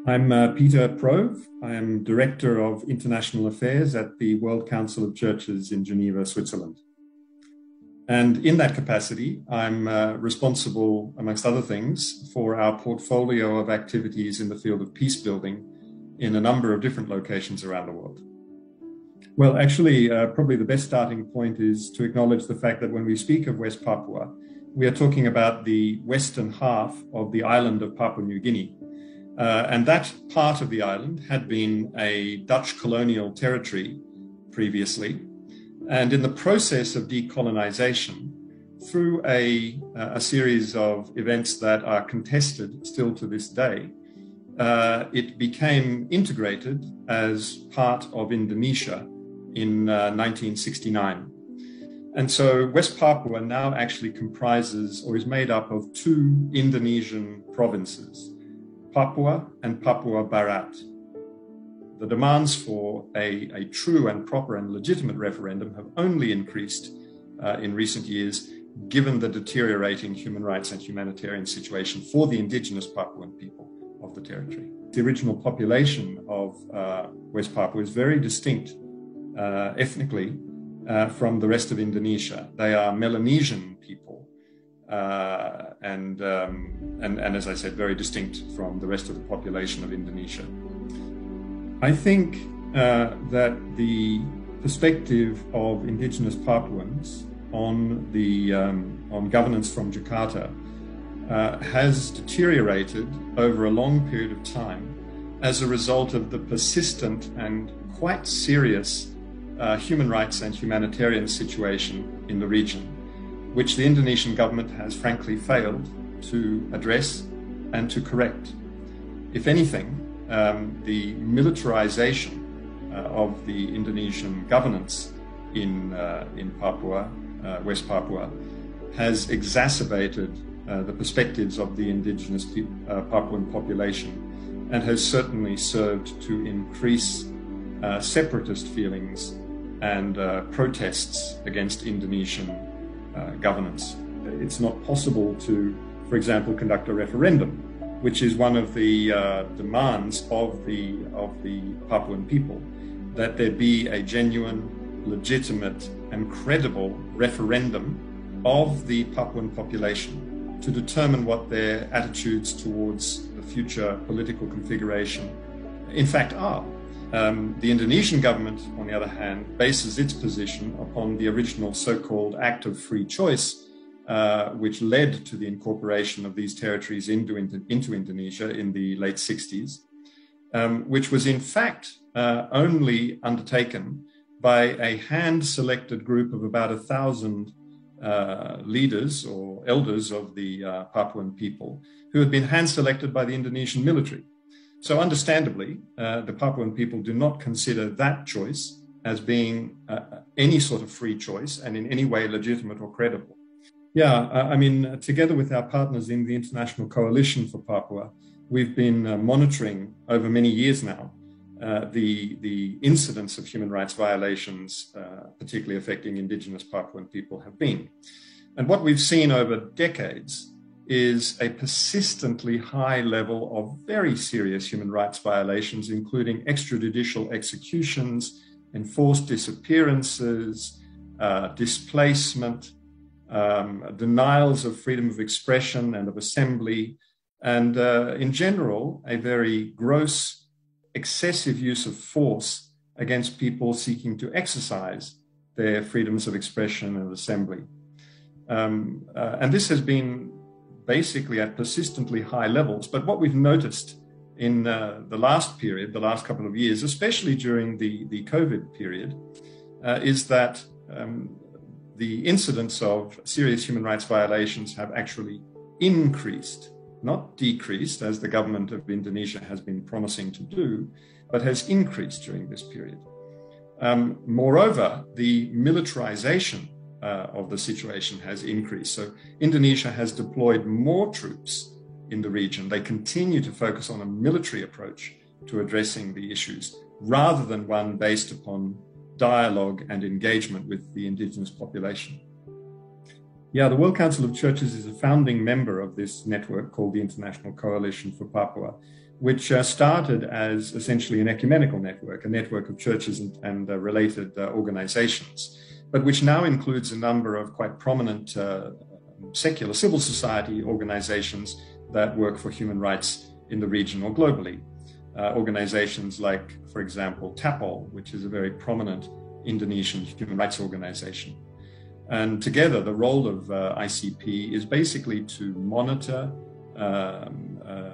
I'm Peter Prove. I am Director of International Affairs at the World Council of Churches in Geneva, Switzerland. And in that capacity, I'm responsible, amongst other things, for our portfolio of activities in the field of peace building in a number of different locations around the world. Well, actually, probably the best starting point is to acknowledge the fact that when we speak of West Papua, we are talking about the western half of the island of Papua New Guinea. And that part of the island had been a Dutch colonial territory previously. And in the process of decolonization, through a series of events that are contested still to this day, it became integrated as part of Indonesia in 1969. And so West Papua now actually comprises or is made up of two Indonesian provinces, Papua and Papua Barat. The demands for a true and proper and legitimate referendum have only increased in recent years, given the deteriorating human rights and humanitarian situation for the indigenous Papuan people of the territory. The original population of West Papua is very distinct ethnically from the rest of Indonesia. They are Melanesian people. And as I said, very distinct from the rest of the population of Indonesia. I think that the perspective of indigenous Papuans on governance from Jakarta has deteriorated over a long period of time as a result of the persistent and quite serious human rights and humanitarian situation in the region, which the Indonesian government has frankly failed to address and to correct. If anything, the militarization of the Indonesian governance in Papua, West Papua, has exacerbated the perspectives of the indigenous Papuan population and has certainly served to increase separatist feelings and protests against Indonesian governance. It's not possible to, for example, conduct a referendum, which is one of the demands of the Papuan people, that there be a genuine, legitimate, and credible referendum of the Papuan population to determine what their attitudes towards the future political configuration in fact are. The Indonesian government, on the other hand, bases its position upon the original so-called Act of Free Choice, which led to the incorporation of these territories into Indonesia in the late 60s, which was in fact only undertaken by a hand-selected group of about 1,000 leaders or elders of the Papuan people who had been hand-selected by the Indonesian military. So understandably, the Papuan people do not consider that choice as being any sort of free choice and in any way legitimate or credible. Yeah, I mean, together with our partners in the International Coalition for Papua, we've been monitoring over many years now the incidents of human rights violations, particularly affecting indigenous Papuan people, have been. And what we've seen over decades is a persistently high level of very serious human rights violations, including extrajudicial executions, enforced disappearances, displacement, denials of freedom of expression and of assembly, and in general, a very gross, excessive use of force against people seeking to exercise their freedoms of expression and assembly. And this has been basically at persistently high levels. But what we've noticed in the last period, the last couple of years, especially during the COVID period, is that the incidence of serious human rights violations have actually increased, not decreased, as the government of Indonesia has been promising to do, but has increased during this period. Moreover, the militarization of the situation has increased. So Indonesia has deployed more troops in the region. They continue to focus on a military approach to addressing the issues, rather than one based upon dialogue and engagement with the indigenous population. Yeah, the World Council of Churches is a founding member of this network called the International Coalition for Papua. which started as essentially an ecumenical network, a network of churches and related organizations, but which now includes a number of quite prominent secular civil society organizations that work for human rights in the region or globally. Organizations like, for example, TAPOL, which is a very prominent Indonesian human rights organization. And together, the role of ICP is basically to monitor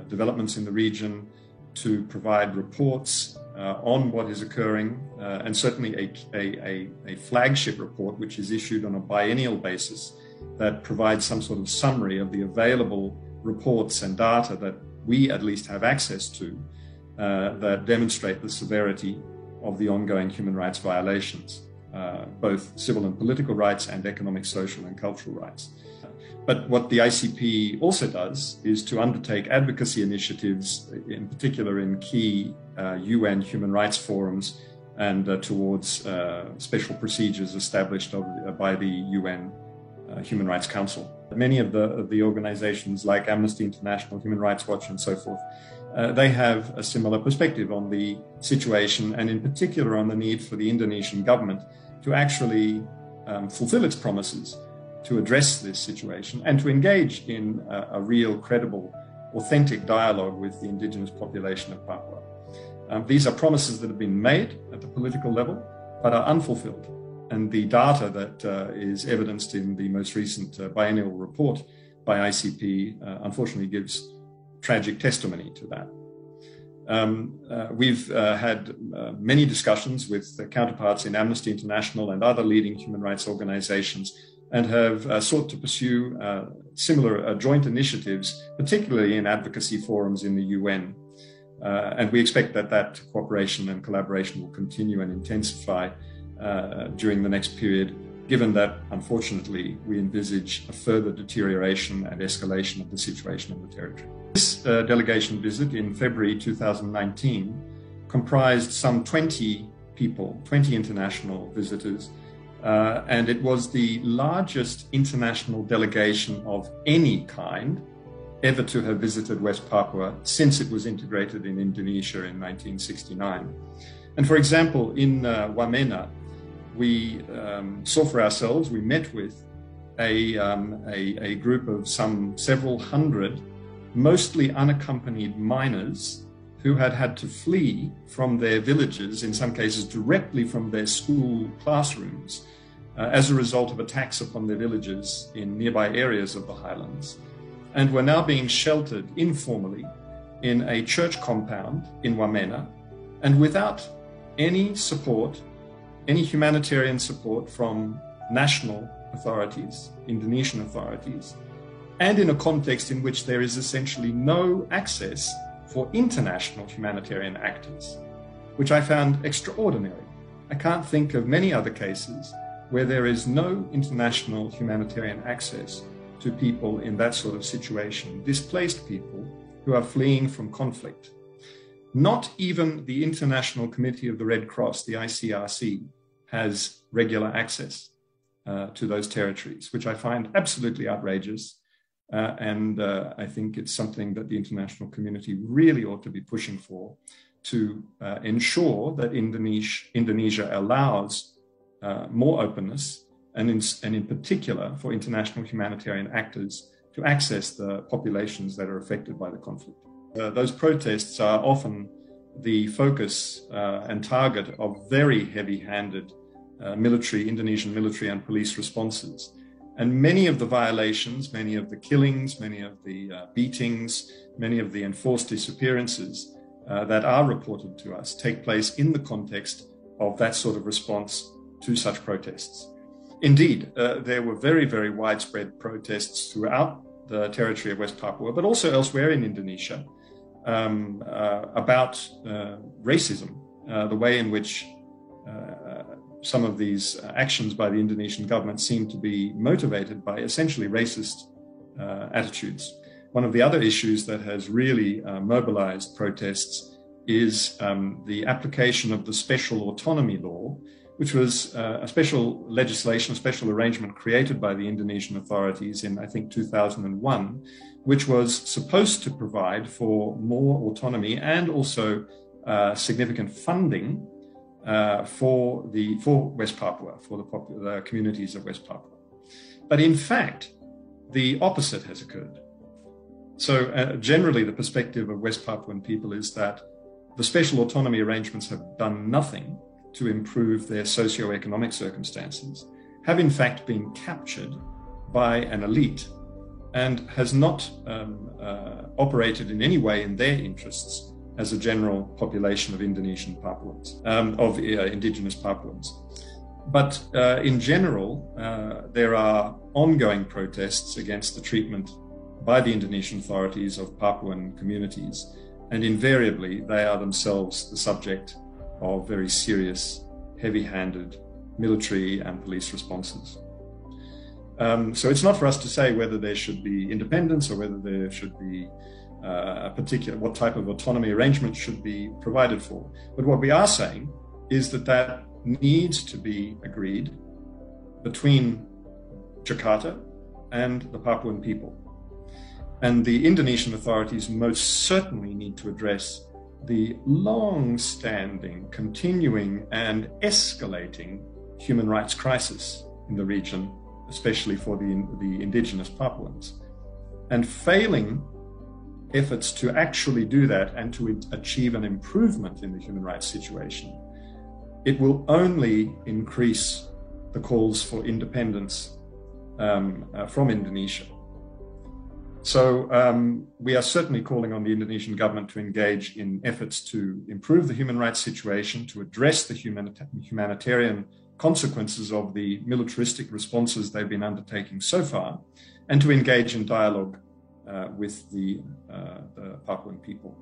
developments in the region, to provide reports on what is occurring, and certainly a flagship report which is issued on a biennial basis that provides some sort of summary of the available reports and data that we at least have access to that demonstrate the severity of the ongoing human rights violations, both civil and political rights and economic, social and cultural rights. But what the ICP also does is to undertake advocacy initiatives, in particular in key UN human rights forums and towards special procedures established by the UN Human Rights Council. Many of the organizations like Amnesty International, Human Rights Watch and so forth, they have a similar perspective on the situation and in particular on the need for the Indonesian government to actually fulfill its promises to address this situation and to engage in a real, credible, authentic dialogue with the indigenous population of Papua. These are promises that have been made at the political level, but are unfulfilled. And the data that is evidenced in the most recent biennial report by ICP, unfortunately, gives tragic testimony to that. We've had many discussions with the counterparts in Amnesty International and other leading human rights organizations and have sought to pursue similar joint initiatives, particularly in advocacy forums in the UN. And we expect that cooperation and collaboration will continue and intensify during the next period, given that, unfortunately, we envisage a further deterioration and escalation of the situation in the territory. This delegation visit in February 2019 comprised some 20 people, 20 international visitors, and it was the largest international delegation of any kind ever to have visited West Papua since it was integrated in Indonesia in 1969. And for example, in Wamena, we saw for ourselves, we met with a group of some several hundred, mostly unaccompanied minors who had had to flee from their villages, in some cases directly from their school classrooms, as a result of attacks upon their villages in nearby areas of the highlands, and were now being sheltered informally in a church compound in Wamena, and without any support, any humanitarian support from national authorities, Indonesian authorities, and in a context in which there is essentially no access for international humanitarian actors, which I found extraordinary. I can't think of many other cases where there is no international humanitarian access to people in that sort of situation, displaced people who are fleeing from conflict. Not even the International Committee of the Red Cross, the ICRC, has regular access to those territories, which I find absolutely outrageous. And I think it's something that the international community really ought to be pushing for to ensure that Indonesia allows more openness, and in particular for international humanitarian actors to access the populations that are affected by the conflict. Those protests are often the focus and target of very heavy-handed Indonesian military and police responses. And many of the violations, many of the killings, many of the beatings, many of the enforced disappearances that are reported to us take place in the context of that sort of response to such protests. Indeed, there were very, very widespread protests throughout the territory of West Papua, but also elsewhere in Indonesia, about racism, the way in which some of these actions by the Indonesian government seem to be motivated by essentially racist attitudes. One of the other issues that has really mobilized protests is the application of the special autonomy law, which was a special legislation, a special arrangement created by the Indonesian authorities in, I think, 2001, which was supposed to provide for more autonomy and also significant funding for West Papua, for the communities of West Papua. But in fact, the opposite has occurred. So generally, the perspective of West Papuan people is that the special autonomy arrangements have done nothing to improve their socio-economic circumstances, have in fact been captured by an elite and has not operated in any way in their interests as a general population of Indonesian Papuans, indigenous Papuans. But in general, there are ongoing protests against the treatment by the Indonesian authorities of Papuan communities, and invariably they are themselves the subject of very serious, heavy-handed military and police responses. So it's not for us to say whether there should be independence or whether there should be what type of autonomy arrangement should be provided for. But what we are saying is that needs to be agreed between Jakarta and the Papuan people. And the Indonesian authorities most certainly need to address the long-standing, continuing, and escalating human rights crisis in the region, especially for the indigenous Papuans. And failing efforts to actually do that and to achieve an improvement in the human rights situation, it will only increase the calls for independence from Indonesia. So we are certainly calling on the Indonesian government to engage in efforts to improve the human rights situation, to address the humanitarian consequences of the militaristic responses they've been undertaking so far, and to engage in dialogue with the Papuan people.